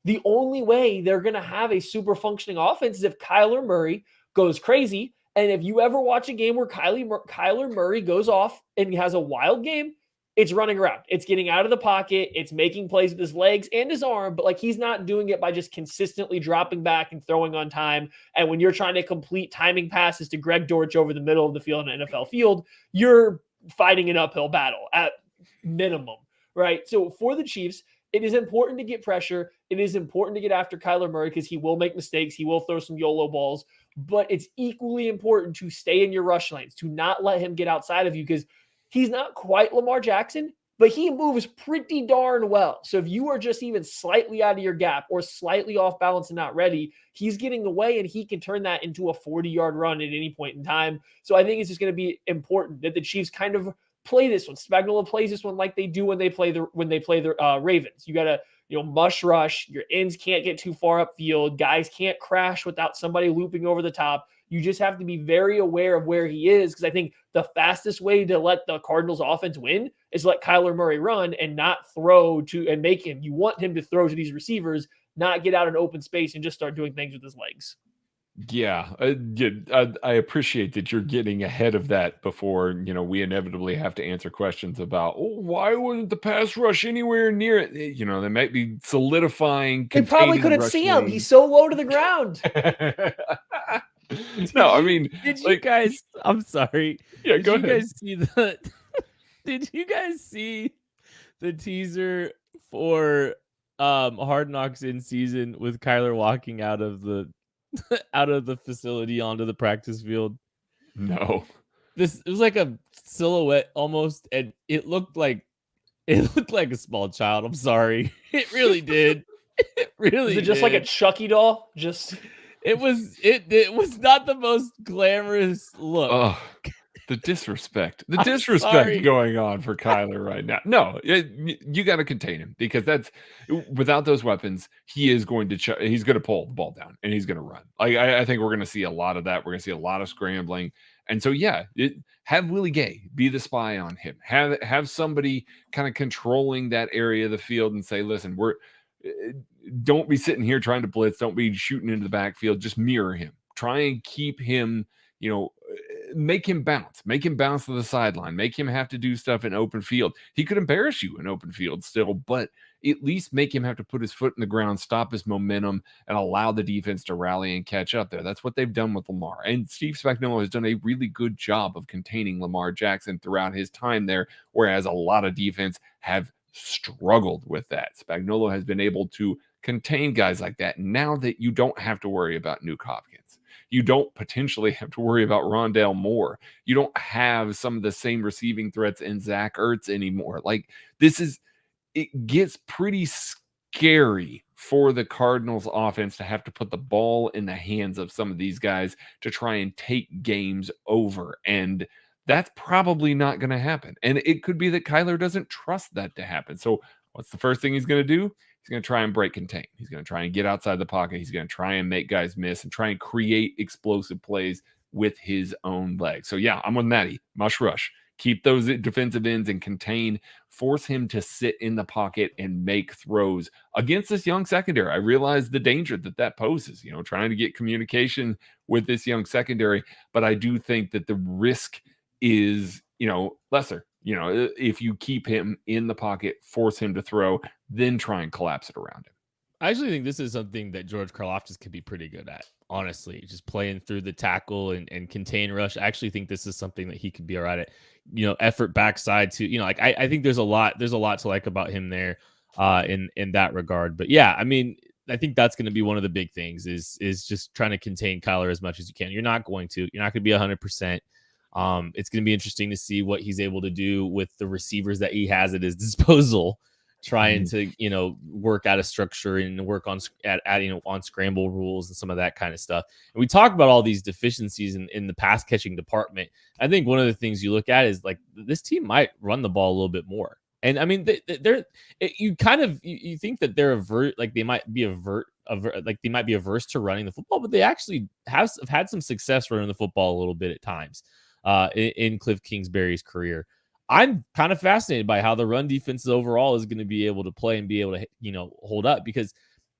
The only way they're going to have a super functioning offense is if Kyler Murray goes crazy. And if you ever watch a game where Kyler Murray goes off and he has a wild game, it's running around. It's getting out of the pocket. It's making plays with his legs and his arm, but like he's not doing it by just consistently dropping back and throwing on time. And when you're trying to complete timing passes to Greg Dortch over the middle of the field in an NFL field, you're fighting an uphill battle at minimum, right? So for the Chiefs, it is important to get pressure. It is important to get after Kyler Murray because he will make mistakes. He will throw some YOLO balls, but it's equally important to stay in your rush lanes, to not let him get outside of you because he's not quite Lamar Jackson, but he moves pretty darn well. So if you are just even slightly out of your gap or slightly off balance and not ready, he's getting away and he can turn that into a 40-yard run at any point in time. So I think it's just going to be important that the Chiefs kind of play this one. Spagnuolo plays this one like they do when they play the Ravens. You got to mush rush. Your ends can't get too far upfield. Guys can't crash without somebody looping over the top. You just have to be very aware of where he is because I think the fastest way to let the Cardinals offense win is let Kyler Murray run and not throw to and make him. You want him to throw to these receivers, not get out in open space and just start doing things with his legs. Yeah, I appreciate that you're getting ahead of that before, we inevitably have to answer questions about, why wasn't the pass rush anywhere near it? They might be solidifying. They probably couldn't see him. He's so low to the ground. No, I mean, did you guys? I'm sorry. Yeah, go ahead. Did you guys see the teaser for Hard Knocks in season with Kyler walking out of the facility onto the practice field? No. It was like a silhouette almost, and it looked like a small child. I'm sorry. It really did. It really Was it just did. like a Chucky doll? It was not the most glamorous look. Oh, the disrespect going on for Kyler right now. No, you got to contain him because without those weapons, he's going to pull the ball down and he's going to run. I think we're going to see a lot of that. We're going to see a lot of scrambling. And so, have Willie Gay be the spy on him. Have somebody kind of controlling that area of the field and say, listen, don't be sitting here trying to blitz. Don't be shooting into the backfield. Just mirror him. Try and keep him, make him bounce to the sideline, make him have to do stuff in open field. He could embarrass you in open field still, but at least make him have to put his foot in the ground, stop his momentum, and allow the defense to rally and catch up there. That's what they've done with Lamar. And Steve Spagnuolo has done a really good job of containing Lamar Jackson throughout his time there, whereas a lot of defense have struggled with that. Spagnuolo has been able to contain guys like that now that you don't have to worry about Nuke Hopkins. You don't potentially have to worry about Rondale Moore. You don't have some of the same receiving threats in Zach Ertz anymore. It gets pretty scary for the Cardinals offense to have to put the ball in the hands of some of these guys to try and take games over. And that's probably not going to happen. And it could be that Kyler doesn't trust that to happen. So what's the first thing he's going to do? He's going to try and break contain. He's going to try and get outside the pocket. He's going to try and make guys miss and try and create explosive plays with his own legs. So I'm with Matty. Mush rush. Keep those defensive ends and contain. Force him to sit in the pocket and make throws against this young secondary. I realize the danger that poses, trying to get communication with this young secondary. But I do think that the risk is, lesser. If you keep him in the pocket, force him to throw, then try and collapse it around him. I actually think this is something that George Karlaftis could be pretty good at, honestly, just playing through the tackle and contain rush. I actually think this is something that he could be all right at, effort backside to, I think there's a lot to like about him there in that regard. But I think that's going to be one of the big things is just trying to contain Kyler as much as you can. You're not going to be 100%. It's going to be interesting to see what he's able to do with the receivers that he has at his disposal, trying to, work out a structure and work on scramble rules and some of that kind of stuff. And we talk about all these deficiencies in the pass catching department. I think one of the things you look at is like this team might run the ball a little bit more. And I mean, you think that they're they might be averse to running the football, but they actually have had some success running the football a little bit at times in Cliff Kingsbury's career. I'm kind of fascinated by how the run defense overall is going to be able to play and be able to, hold up because,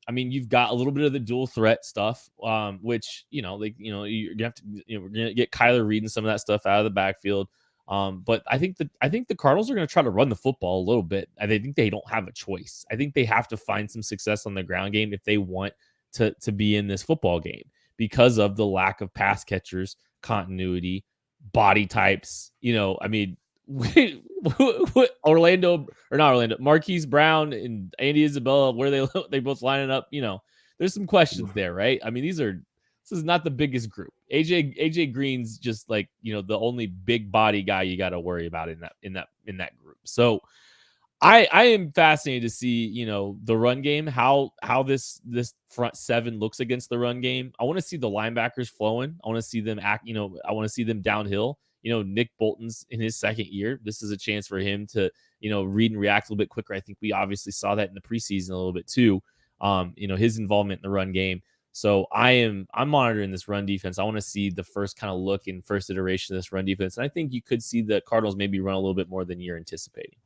you've got a little bit of the dual threat stuff, which, you're going to have to, we're going to get Kyler reading some of that stuff out of the backfield. But I think the Cardinals are going to try to run the football a little bit. I think they don't have a choice. I think they have to find some success on the ground game if they want to be in this football game because of the lack of pass catchers, continuity, body types. I mean, Marquise Brown and Andy Isabella, where they both lining up. There's some questions there, right? I mean, this is not the biggest group. AJ Green's just like, the only big body guy you got to worry about in that group. So I am fascinated to see, the run game, how this front seven looks against the run game. I want to see the linebackers flowing. I want to see them act, I want to see them downhill. Nick Bolton's in his second year. This is a chance for him to, read and react a little bit quicker. I think we obviously saw that in the preseason a little bit too. His involvement in the run game. So I'm monitoring this run defense. I want to see the first kind of look and first iteration of this run defense. And I think you could see the Cardinals maybe run a little bit more than you're anticipating.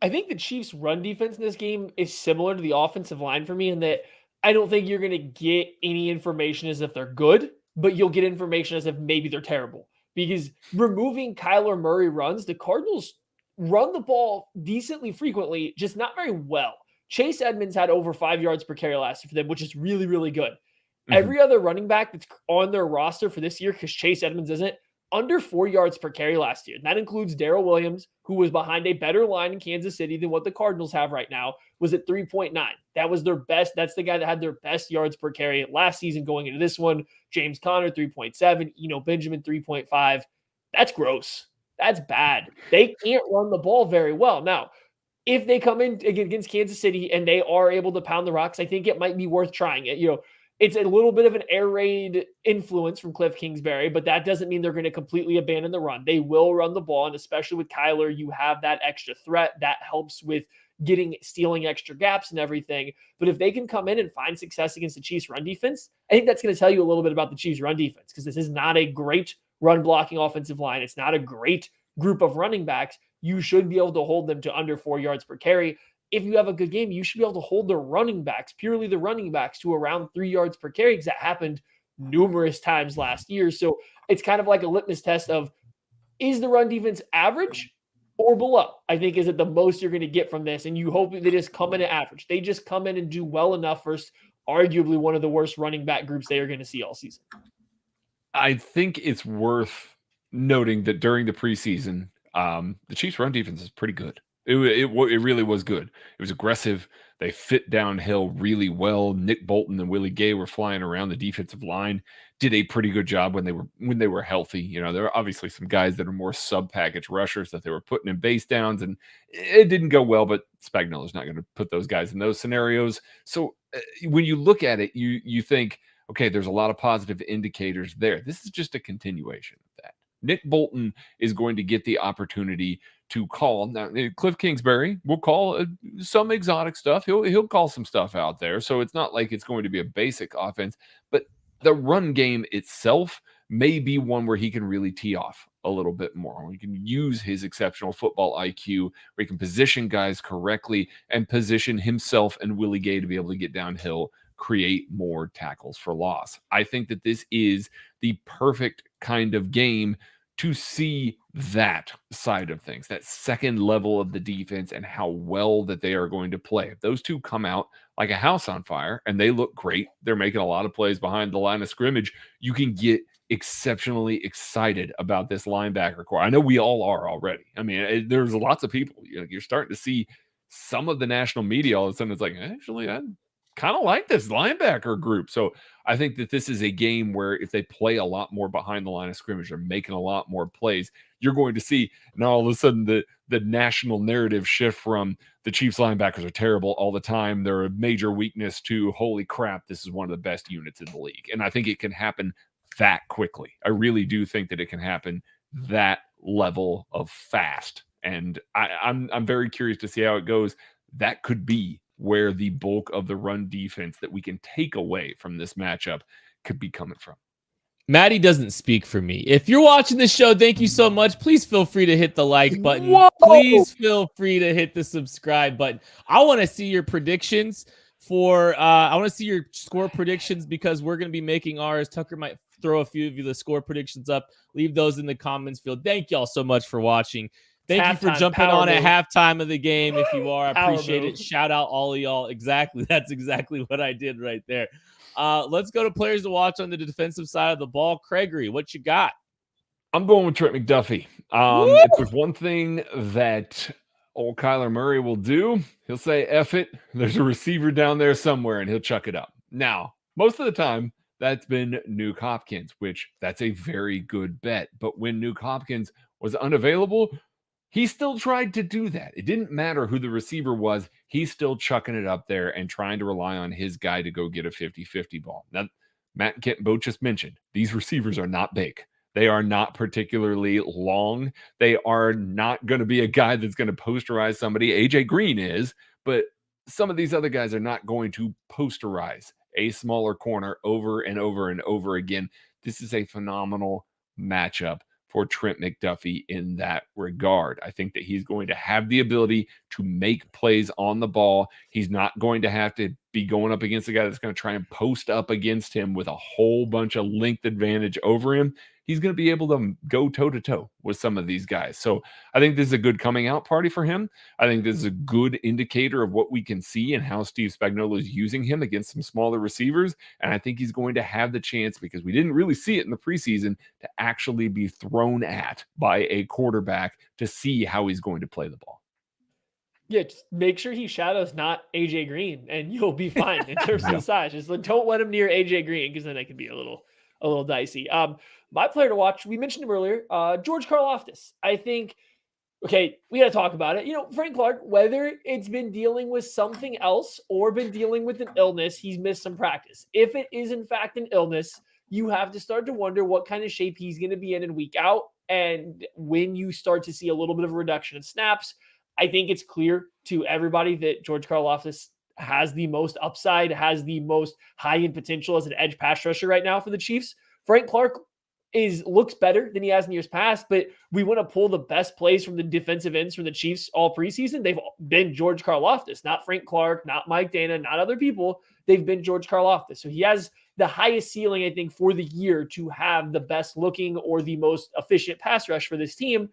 I think the Chiefs' run defense in this game is similar to the offensive line for me in that I don't think you're going to get any information as if they're good, but you'll get information as if maybe they're terrible. Because removing Kyler Murray runs, the Cardinals run the ball decently frequently, just not very well. Chase Edmonds had over 5 yards per carry last year for them, which is really, really good. Mm-hmm. Every other running back that's on their roster for this year, because Chase Edmonds isn't, under 4 yards per carry last year. And that includes Darrell Williams, who was behind a better line in Kansas City than what the Cardinals have right now, was at 3.9. That was their best. That's the guy that had their best yards per carry last season going into this one. James Conner, 3.7. Benjamin, 3.5. That's gross. That's bad. They can't run the ball very well. Now, if they come in against Kansas City and they are able to pound the rocks, I think it might be worth trying it. It's a little bit of an air raid influence from Cliff Kingsbury, but that doesn't mean they're going to completely abandon the run. They will run the ball, and especially with Kyler, you have that extra threat that helps with stealing extra gaps and everything. But if they can come in and find success against the Chiefs' run defense, I think that's going to tell you a little bit about the Chiefs' run defense, because this is not a great run blocking offensive line. It's not a great group of running backs. You should be able to hold them to under 4 yards per carry. If you have a good game, you should be able to hold the running backs, purely the running backs, to around 3 yards per carry, because that happened numerous times last year. So it's kind of like a litmus test of, is the run defense average or below? I think is it the most you're going to get from this, and you hope they just come in at average. They just come in and do well enough versus arguably one of the worst running back groups they are going to see all season. I think it's worth noting that during the preseason, the Chiefs' run defense is pretty good. It really was good. It was aggressive. They fit downhill really well. Nick Bolton and Willie Gay were flying around the defensive line. Did a pretty good job when they were healthy. There are obviously some guys that are more sub-package rushers that they were putting in base downs, and it didn't go well, but Spagnuolo's not going to put those guys in those scenarios. So when you look at it, you think, okay, there's a lot of positive indicators there. This is just a continuation of that. Nick Bolton is going to get the opportunity to call. Now, Cliff Kingsbury will call some exotic stuff. He'll call some stuff out there. So it's not like it's going to be a basic offense, but the run game itself may be one where he can really tee off a little bit more. He can use his exceptional football IQ, where he can position guys correctly and position himself and Willie Gay to be able to get downhill, create more tackles for loss. I think that this is the perfect kind of game to see that side of things, that second level of the defense and how well that they are going to play. If those two come out like a house on fire and they look great, they're making a lot of plays behind the line of scrimmage, you can get exceptionally excited about this linebacker core. I know we all are already. I mean, there's lots of people. You're starting to see some of the national media all of a sudden it's like, actually, I kind of like this linebacker group. So I think that this is a game where if they play a lot more behind the line of scrimmage, they're making a lot more plays, you're going to see now all of a sudden the national narrative shift from the Chiefs linebackers are terrible all the time, they're a major weakness, to holy crap, this is one of the best units in the league. And I think it can happen that quickly. I really do think that it can happen that level of fast. And I'm very curious to see how it goes. That could be where the bulk of the run defense that we can take away from this matchup could be coming from. Maddie doesn't speak for me. If you're watching this show, thank you so much. Please feel free to hit the like button. Whoa! Please feel free to hit the subscribe button. I want to see your predictions for I want to see your score predictions, because we're going to be making ours. Tucker might throw a few of you the score predictions up. Leave those in the comments field. Thank y'all so much for watching. Thank you for jumping on at halftime of the game. If you are, I appreciate it. Shout out all of y'all. Exactly. That's exactly what I did right there. Let's go to players to watch on the defensive side of the ball. Craigery, what you got? I'm going with Trent McDuffie. If there's one thing that old Kyler Murray will do, he'll say, F it. There's a receiver down there somewhere, and he'll chuck it up. Now, most of the time, that's been Nuke Hopkins, which that's a very good bet. But when Nuke Hopkins was unavailable, he still tried to do that. It didn't matter who the receiver was. He's still chucking it up there and trying to rely on his guy to go get a 50-50 ball. Now, Matt and Kent both just mentioned, these receivers are not big. They are not particularly long. They are not going to be a guy that's going to posterize somebody. AJ Green is, but some of these other guys are not going to posterize a smaller corner over and over and over again. This is a phenomenal matchup for Trent McDuffie in that regard. I think that he's going to have the ability to make plays on the ball. He's not going to have to be going up against a guy that's going to try and post up against him with a whole bunch of length advantage over him. He's going to be able to go toe-to-toe with some of these guys. So I think this is a good coming out party for him. I think this is a good indicator of what we can see and how Steve Spagnuolo is using him against some smaller receivers. And I think he's going to have the chance, because we didn't really see it in the preseason, to actually be thrown at by a quarterback to see how he's going to play the ball. Yeah, just make sure he shadows not AJ Green, and you'll be fine in terms of the size. Just don't let him near AJ Green, because then it could be a little dicey. My player to watch, we mentioned him earlier, George Karlaftis. I think, okay, we got to talk about it. You know, Frank Clark, whether it's been dealing with something else or been dealing with an illness, he's missed some practice. If it is in fact an illness, you have to start to wonder what kind of shape he's going to be in week out. And when you start to see a little bit of a reduction in snaps, I think it's clear to everybody that George Karlaftis has the most upside, has the most high-end potential as an edge pass rusher right now for the Chiefs. Frank Clark looks better than he has in years past, but we want to pull the best plays from the defensive ends from the Chiefs all preseason. They've been George Karlaftis, not Frank Clark, not Mike Dana, not other people. They've been George Karlaftis. So he has the highest ceiling, I think, for the year to have the best looking or the most efficient pass rush for this team.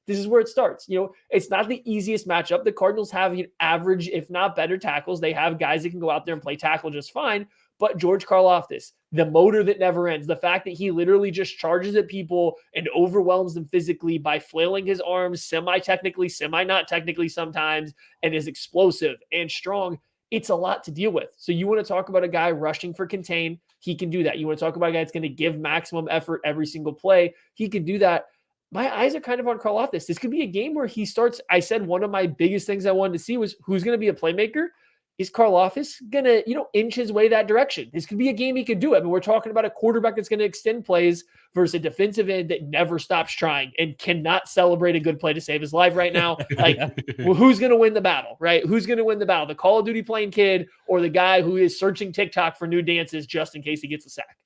This is where it starts. You know, it's not the easiest matchup. The Cardinals have an average, if not better, tackles. They have guys that can go out there and play tackle just fine. But George Karlaftis, the motor that never ends, the fact that he literally just charges at people and overwhelms them physically by flailing his arms semi-technically, semi-not technically sometimes, and is explosive and strong, it's a lot to deal with. So you want to talk about a guy rushing for contain, he can do that. You want to talk about a guy that's going to give maximum effort every single play, he can do that. My eyes are kind of on Karlaftis. This could be a game where he starts. I said one of my biggest things I wanted to see was who's going to be a playmaker. Is Karlaftis going to, inch his way that direction? This could be a game he could do. I mean, we're talking about a quarterback that's going to extend plays versus a defensive end that never stops trying and cannot celebrate a good play to save his life right now. Like, well, who's going to win the battle, right? Who's going to win the battle? The Call of Duty playing kid or the guy who is searching TikTok for new dances just in case he gets a sack?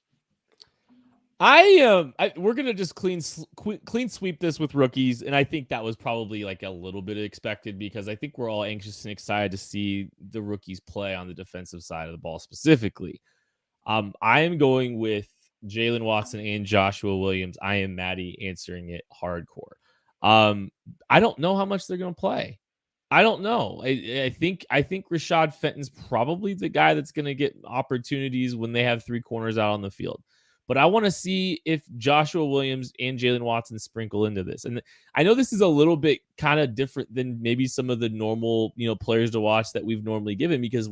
We're gonna just clean sweep this with rookies, and I think that was probably like a little bit expected because I think we're all anxious and excited to see the rookies play on the defensive side of the ball specifically. I am going with Jalen Watson and Joshua Williams. I am Maddie answering it hardcore. I don't know how much they're gonna play. I don't know. I think Rashad Fenton's probably the guy that's gonna get opportunities when they have three corners out on the field. But I want to see if Joshua Williams and Jalen Watson sprinkle into this. And I know this is a little bit kind of different than maybe some of the normal, players to watch that we've normally given because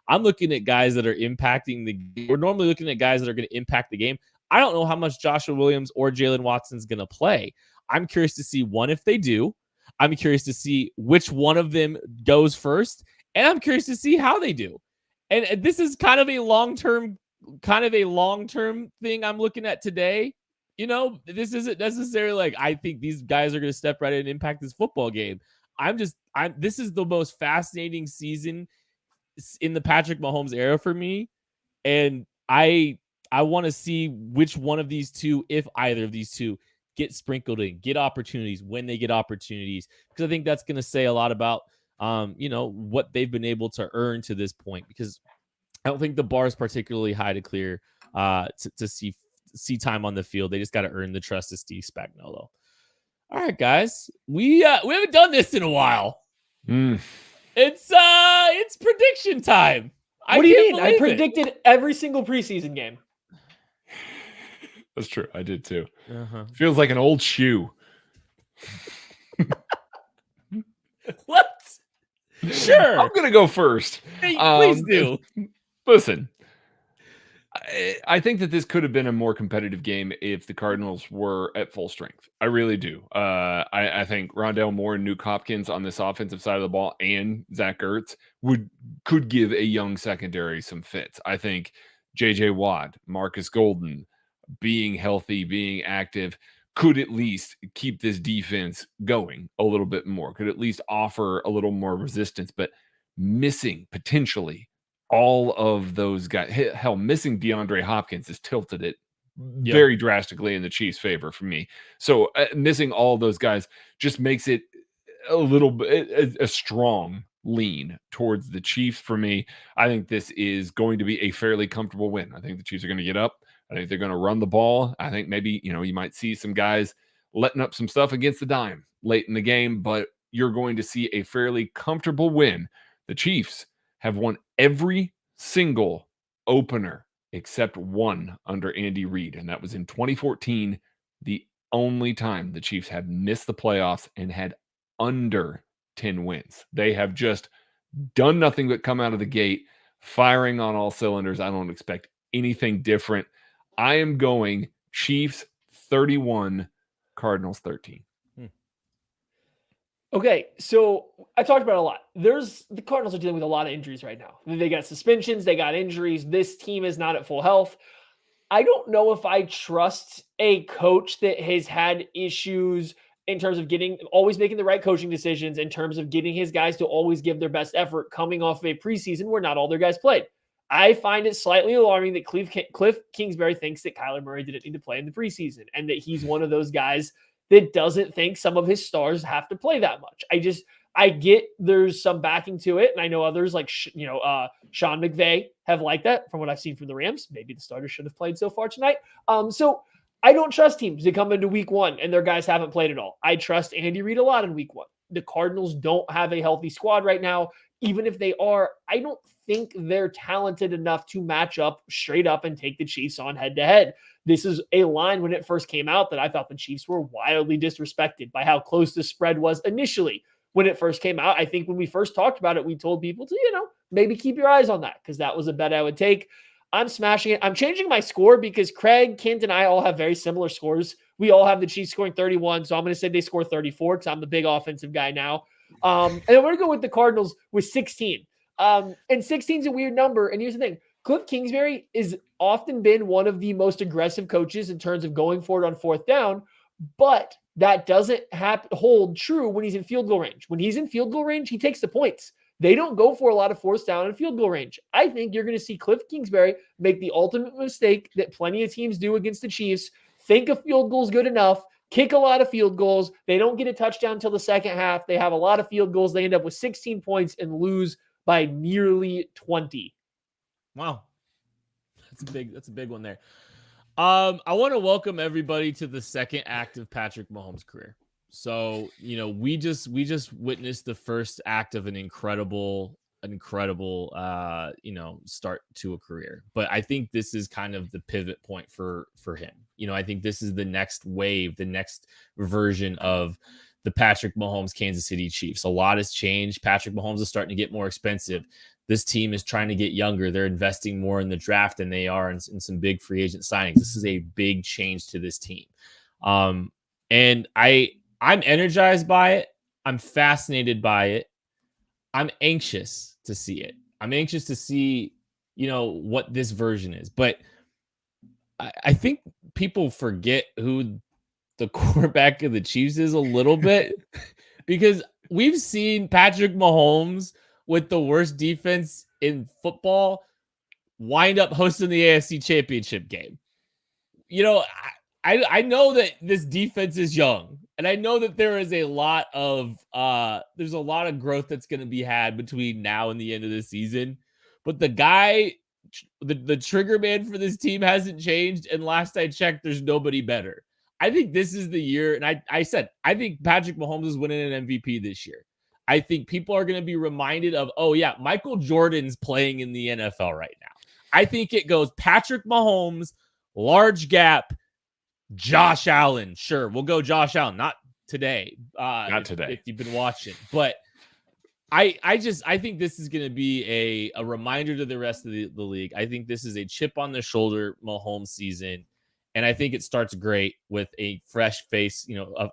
I'm looking at guys that are impacting the game. We're normally looking at guys that are going to impact the game. I don't know how much Joshua Williams or Jalen Watson's going to play. I'm curious to see if they do. I'm curious to see which one of them goes first. And I'm curious to see how they do. And this is kind of a long-term thing I'm looking at today. This isn't necessarily like I think these guys are going to step right in and impact this football game. This is the most fascinating season in the Patrick Mahomes era for me. And I want to see which one of these two, if either of these two, get sprinkled in, get opportunities when they get opportunities, because I think that's going to say a lot about, what they've been able to earn to this point, because I don't think the bar is particularly high to clear to see see time on the field. They just got to earn the trust of Steve Spagnuolo. All right, guys, we haven't done this in a while. It's prediction time. What do you mean? I predicted every single preseason game. That's true. I did too. Feels like an old shoe. What? Sure. I'm gonna go first. Hey, please do. Listen, I think that this could have been a more competitive game if the Cardinals were at full strength. I really do. I think Rondale Moore and Nuke Hopkins on this offensive side of the ball and Zach Ertz could give a young secondary some fits. I think J.J. Watt, Marcus Golden, being healthy, being active, could at least keep this defense going a little bit more, could at least offer a little more resistance, but missing potentially all of those guys. Hell, missing DeAndre Hopkins has tilted it very drastically in the Chiefs' favor for me. So missing all of those guys just makes it a little bit a strong lean towards the Chiefs for me. I think this is going to be a fairly comfortable win. I think the Chiefs are going to get up. I think they're going to run the ball. I think maybe, you might see some guys letting up some stuff against the dime late in the game, but you're going to see a fairly comfortable win. The Chiefs have won every single opener except one under Andy Reid, and that was in 2014, the only time the Chiefs had missed the playoffs and had under 10 wins. They have just done nothing but come out of the gate firing on all cylinders. I don't expect anything different. I am going Chiefs 31, Cardinals 13. Okay, so I talked about it a lot. The Cardinals are dealing with a lot of injuries right now. They got suspensions, they got injuries. This team is not at full health. I don't know if I trust a coach that has had issues in terms of always making the right coaching decisions, in terms of getting his guys to always give their best effort coming off of a preseason where not all their guys played. I find it slightly alarming that Cliff Kingsbury thinks that Kyler Murray didn't need to play in the preseason and that he's one of those guys that doesn't think some of his stars have to play that much. I get there's some backing to it, and I know others like Sean McVay have liked that from what I've seen from the Rams. Maybe the starters should have played so far tonight. So I don't trust teams that come into week one and their guys haven't played at all. I trust Andy Reid a lot in week one. The Cardinals don't have a healthy squad right now. Even if they are, I don't think they're talented enough to match up straight up and take the Chiefs on head to head. This is a line when it first came out that I thought the Chiefs were wildly disrespected by how close the spread was initially when it first came out. I think when we first talked about it, we told people to, maybe keep your eyes on that because that was a bet I would take. I'm smashing it. I'm changing my score because Craig, Kent, and I all have very similar scores. We all have the Chiefs scoring 31, so I'm going to say they score 34 because I'm the big offensive guy now. And then we're going to go with the Cardinals with 16. And 16 is a weird number. And here's the thing. Cliff Kingsbury has often been one of the most aggressive coaches in terms of going forward on fourth down, but that doesn't hold true when he's in field goal range. When he's in field goal range, he takes the points. They don't go for a lot of fourth down and field goal range. I think you're going to see Cliff Kingsbury make the ultimate mistake that plenty of teams do against the Chiefs. Think a field goal is good enough. Kick a lot of field goals. They don't get a touchdown until the second half. They have a lot of field goals. They end up with 16 points and lose by nearly 20. Wow. That's a big one there. I want to welcome everybody to the second act of Patrick Mahomes' career. So, we just witnessed the first act of an incredible, start to a career. But I think this is kind of the pivot point for him. I think this is the next wave, the next version of the Patrick Mahomes Kansas City Chiefs. A lot has changed. Patrick Mahomes is starting to get more expensive. This team is trying to get younger. They're investing more in the draft than they are in some big free agent signings. This is a big change to this team. And I'm energized by it. I'm fascinated by it. I'm anxious to see it. I'm anxious to see, what this version is. But I think people forget who the quarterback of the Chiefs is a little bit because we've seen Patrick Mahomes with the worst defense in football wind up hosting the AFC Championship game. I know that this defense is young, and I know that there is a lot of growth that's going to be had between now and the end of the season. But the guy the trigger man for this team hasn't changed. And last I checked, there's nobody better. I think this is the year. And I said, I think Patrick Mahomes is winning an MVP this year. I think people are going to be reminded of, oh yeah, Michael Jordan's playing in the NFL right now. I think it goes Patrick Mahomes, large gap, Josh Allen. Sure, we'll go Josh Allen. Not today. Not today. If you've been watching. But I think this is going to be a reminder to the rest of the league. I think this is a chip on the shoulder Mahomes season. And I think it starts great with a fresh face,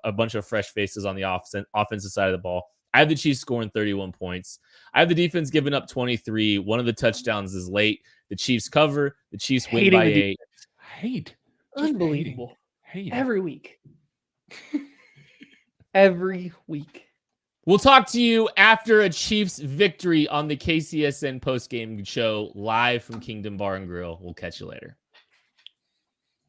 a bunch of fresh faces on the offensive side of the ball. I have the Chiefs scoring 31 points. I have the defense giving up 23. One of the touchdowns is late. The Chiefs cover. The Chiefs win by 8. Hate. Unbelievable. Hate. Every week. Every week. We'll talk to you after a Chiefs victory on the KCSN postgame show live from Kingdom Bar and Grill. We'll catch you later.